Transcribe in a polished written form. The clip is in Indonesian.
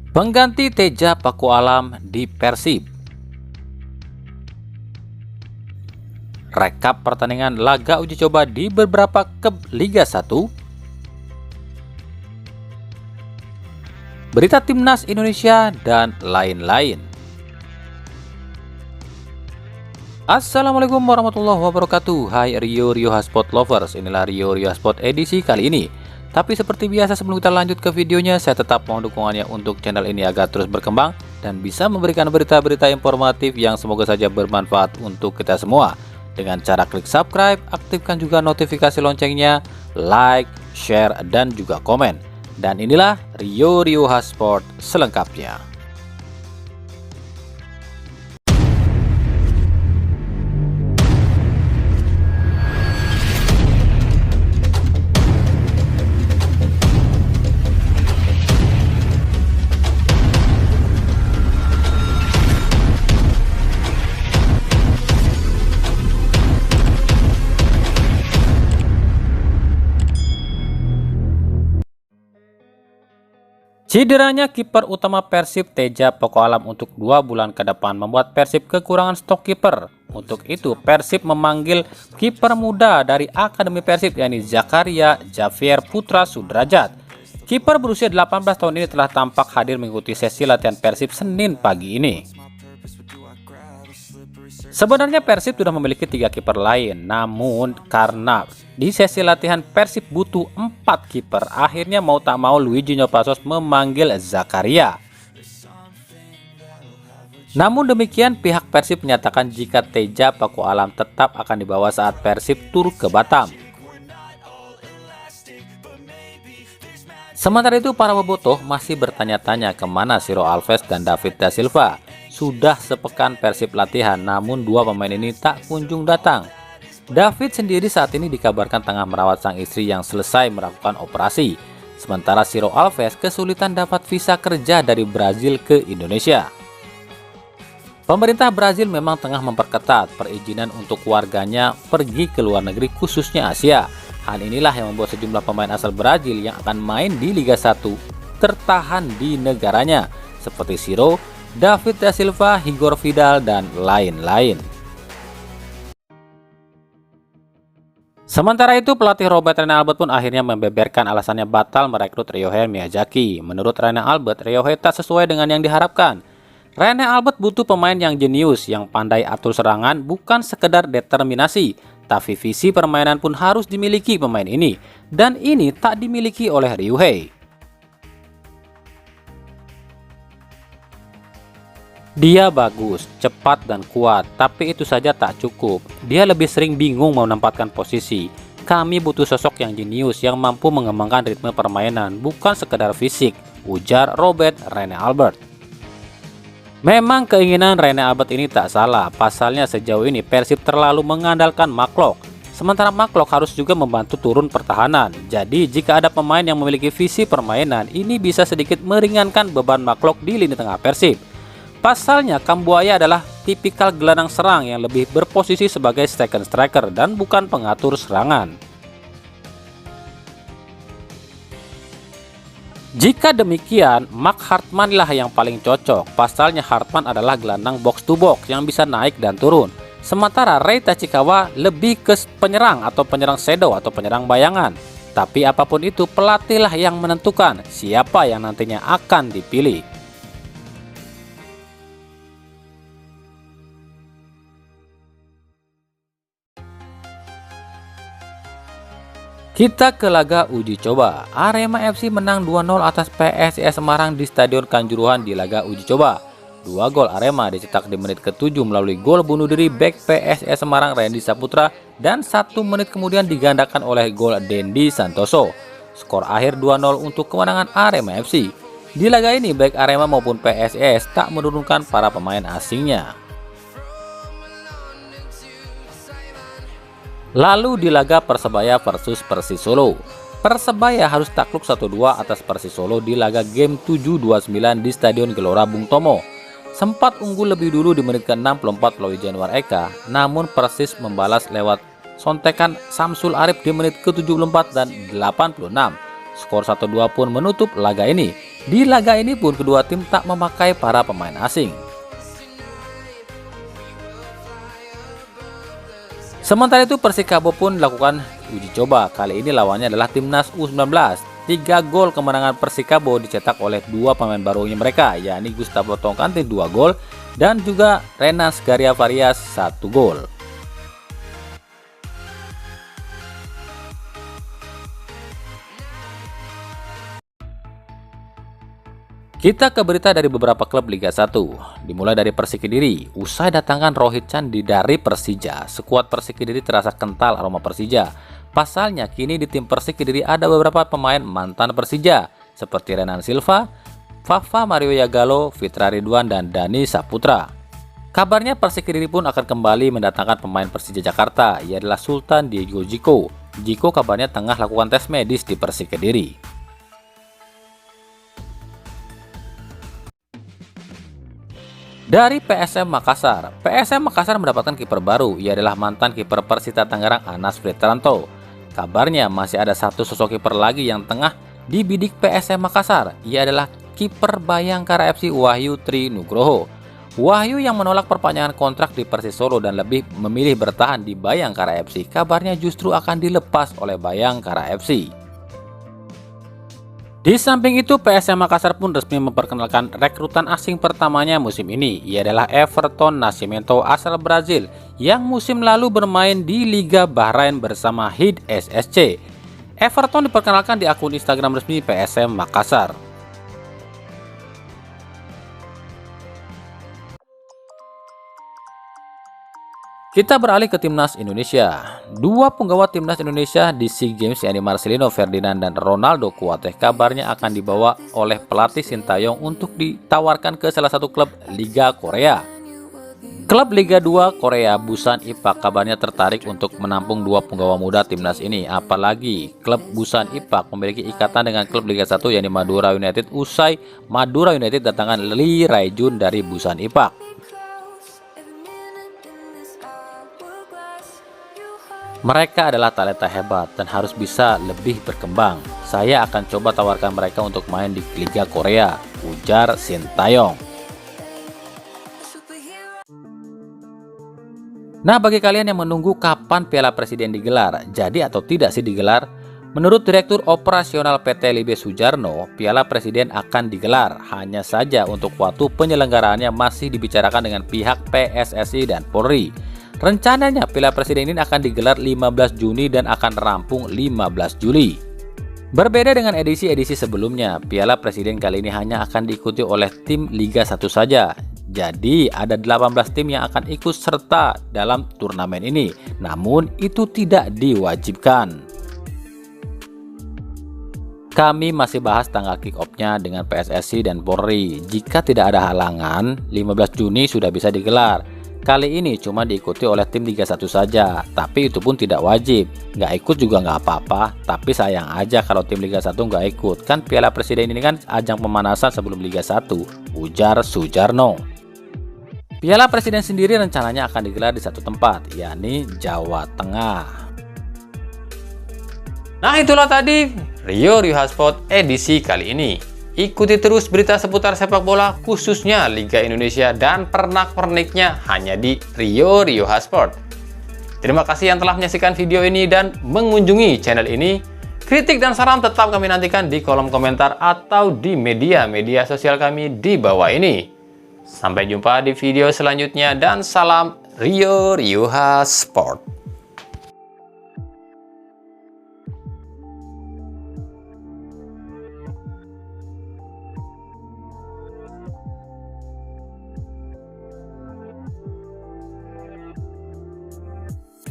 Pengganti Teja Paku Alam di Persib. Rekap pertandingan laga uji coba di beberapa klub Liga 1. Berita Timnas Indonesia dan lain-lain. Assalamualaikum warahmatullahi wabarakatuh. Hai Rio Haspot Lovers, inilah Rio Haspot edisi kali ini. Tapi seperti biasa, sebelum kita lanjut ke videonya, saya tetap mohon dukungannya untuk channel ini agar terus berkembang dan bisa memberikan berita-berita informatif yang semoga saja bermanfaat untuk kita semua. Dengan cara klik subscribe, aktifkan juga notifikasi loncengnya, like, share, dan juga komen. Dan inilah Rio Haspot selengkapnya. Cederanya kiper utama Persib Teja Paku Alam untuk 2 bulan ke depan membuat Persib kekurangan stok kiper. Untuk itu Persib memanggil kiper muda dari Akademi Persib, yakni Zakaria Javier Putra Sudrajat. Kiper berusia 18 tahun ini telah tampak hadir mengikuti sesi latihan Persib Senin pagi ini. Sebenarnya Persib sudah memiliki 3 kiper lain, namun karena di sesi latihan Persib butuh 4 kiper, akhirnya mau tak mau Luigi Pasos memanggil Zakaria. Namun demikian, pihak Persib menyatakan jika Teja Paku Alam tetap akan dibawa saat Persib tur ke Batam. Sementara itu, para bobotoh masih bertanya-tanya kemana Ciro Alves dan David da Silva. Sudah sepekan Persib latihan, namun 2 pemain ini tak kunjung datang. David sendiri saat ini dikabarkan tengah merawat sang istri yang selesai melakukan operasi. Sementara Ciro Alves kesulitan dapat visa kerja dari Brazil ke Indonesia. Pemerintah Brazil memang tengah memperketat perizinan untuk warganya pergi ke luar negeri, khususnya Asia. Hal inilah yang membuat sejumlah pemain asal Brazil yang akan main di Liga 1 tertahan di negaranya, seperti Ciro, David da Silva, Igor Vidal, dan lain-lain. Sementara itu, pelatih Robert Rene Albert pun akhirnya membeberkan alasannya batal merekrut Ryohei Miyazaki. Menurut Rene Albert, Ryohei tak sesuai dengan yang diharapkan. Rene Albert butuh pemain yang jenius, yang pandai atur serangan, bukan sekedar determinasi. Tapi visi permainan pun harus dimiliki pemain ini. Dan ini tak dimiliki oleh Ryohei. Dia bagus, cepat dan kuat, tapi itu saja tak cukup. Dia lebih sering bingung mau menempatkan posisi. Kami butuh sosok yang jenius yang mampu mengembangkan ritme permainan, bukan sekedar fisik, ujar Robert Rene Albert. Memang keinginan Rene Albert ini tak salah, pasalnya sejauh ini Persib terlalu mengandalkan Maklok. Sementara Maklok harus juga membantu turun pertahanan. Jadi jika ada pemain yang memiliki visi permainan, ini bisa sedikit meringankan beban Maklok di lini tengah Persib. Pasalnya, Kambuaya adalah tipikal gelandang serang yang lebih berposisi sebagai second striker dan bukan pengatur serangan. Jika demikian, Mark Hartman lah yang paling cocok. Pasalnya Hartman adalah gelandang box to box yang bisa naik dan turun. Sementara Rei Tachikawa lebih ke penyerang atau penyerang shadow atau penyerang bayangan. Tapi apapun itu, pelatihlah yang menentukan siapa yang nantinya akan dipilih. Kita ke laga uji coba. Arema FC menang 2-0 atas PSIS Semarang di Stadion Kanjuruhan di laga uji coba. 2 gol Arema dicetak di menit ke-7 melalui gol bunuh diri bek PSIS Semarang Randy Saputra, dan 1 menit kemudian digandakan oleh gol Dendi Santoso. Skor akhir 2-0 untuk kemenangan Arema FC. Di laga ini baik Arema maupun PSIS tak menurunkan para pemain asingnya. Lalu di laga Persebaya versus Persis Solo. Persebaya harus takluk 1-2 atas Persis Solo di laga game 7-29 di Stadion Gelora Bung Tomo. Sempat unggul lebih dulu di menit ke-64 melalui Januar Eka, namun Persis membalas lewat sontekan Samsul Arif di menit ke-74 dan 86. Skor 1-2 pun menutup laga ini. Di laga ini pun kedua tim tak memakai para pemain asing. Sementara itu Persikabo pun lakukan uji coba. Kali ini lawannya adalah timnas U19. 3 gol kemenangan Persikabo dicetak oleh 2 pemain barunya mereka, yakni Gustavo Tongkante 2 gol dan juga Renas Garia Farias 1 gol. Kita ke berita dari beberapa klub Liga 1. Dimulai dari Persik Kediri. Usai datangkan Rohit Candi dari Persija, skuad Persik Kediri terasa kental aroma Persija. Pasalnya kini di tim Persik Kediri ada beberapa pemain mantan Persija seperti Renan Silva, Fafa Mario Yagalo, Fitra Ridwan, dan Dani Saputra. Kabarnya Persik Kediri pun akan kembali mendatangkan pemain Persija Jakarta, ia adalah Sultan Diego Jiko. Jiko kabarnya tengah lakukan tes medis di Persik Kediri. Dari PSM Makassar. PSM Makassar mendapatkan kiper baru, ia adalah mantan kiper Persita Tangerang Anas Fritranto. Kabarnya masih ada satu sosok kiper lagi yang tengah dibidik PSM Makassar, ia adalah kiper Bayangkara FC Wahyu Tri Nugroho. Wahyu yang menolak perpanjangan kontrak di Persis Solo dan lebih memilih bertahan di Bayangkara FC, kabarnya justru akan dilepas oleh Bayangkara FC. Di samping itu, PSM Makassar pun resmi memperkenalkan rekrutan asing pertamanya musim ini. Ia adalah Everton Nascimento asal Brazil yang musim lalu bermain di Liga Bahrain bersama Hid SSC. Everton diperkenalkan di akun Instagram resmi PSM Makassar. Kita beralih ke Timnas Indonesia. 2 penggawa Timnas Indonesia di SEA Games yakni Marcelino Ferdinand dan Ronaldo Kuateh kabarnya akan dibawa oleh pelatih Sintayong untuk ditawarkan ke salah satu klub Liga Korea. Klub Liga 2 Korea Busan Ipak kabarnya tertarik untuk menampung 2 penggawa muda Timnas ini. Apalagi klub Busan Ipak memiliki ikatan dengan klub Liga 1 yakni Madura United usai Madura United datangkan Lee Raijun dari Busan Ipak. Mereka adalah talenta hebat dan harus bisa lebih berkembang. Saya akan coba tawarkan mereka untuk main di Liga Korea, ujar Sintayong. Nah, bagi kalian yang menunggu kapan Piala Presiden digelar, jadi atau tidak sih digelar? Menurut Direktur Operasional PT LIB Sujarno, Piala Presiden akan digelar. Hanya saja untuk waktu penyelenggaraannya masih dibicarakan dengan pihak PSSI dan Polri. Rencananya Piala Presiden ini akan digelar 15 Juni dan akan rampung 15 Juli. Berbeda dengan edisi-edisi sebelumnya, Piala Presiden kali ini hanya akan diikuti oleh tim Liga 1 saja. Jadi ada 18 tim yang akan ikut serta dalam turnamen ini. Namun itu tidak diwajibkan. Kami masih bahas tanggal kick-off-nya dengan PSSI dan Polri. Jika tidak ada halangan, 15 Juni sudah bisa digelar. Kali ini cuma diikuti oleh tim Liga 1 saja, tapi itu pun tidak wajib. Nggak ikut juga nggak apa-apa, tapi sayang aja kalau tim Liga 1 nggak ikut. Kan Piala Presiden ini kan ajang pemanasan sebelum Liga 1, ujar Sujarno. Piala Presiden sendiri rencananya akan digelar di satu tempat, yakni Jawa Tengah. Nah, itulah tadi Rio Hotspot edisi kali ini. Ikuti terus berita seputar sepak bola khususnya Liga Indonesia dan pernak-perniknya hanya di Rio Hotspot. Terima kasih yang telah menyaksikan video ini dan mengunjungi channel ini. Kritik dan saran tetap kami nantikan di kolom komentar atau di media sosial kami di bawah ini. Sampai jumpa di video selanjutnya dan salam Rio Hotspot.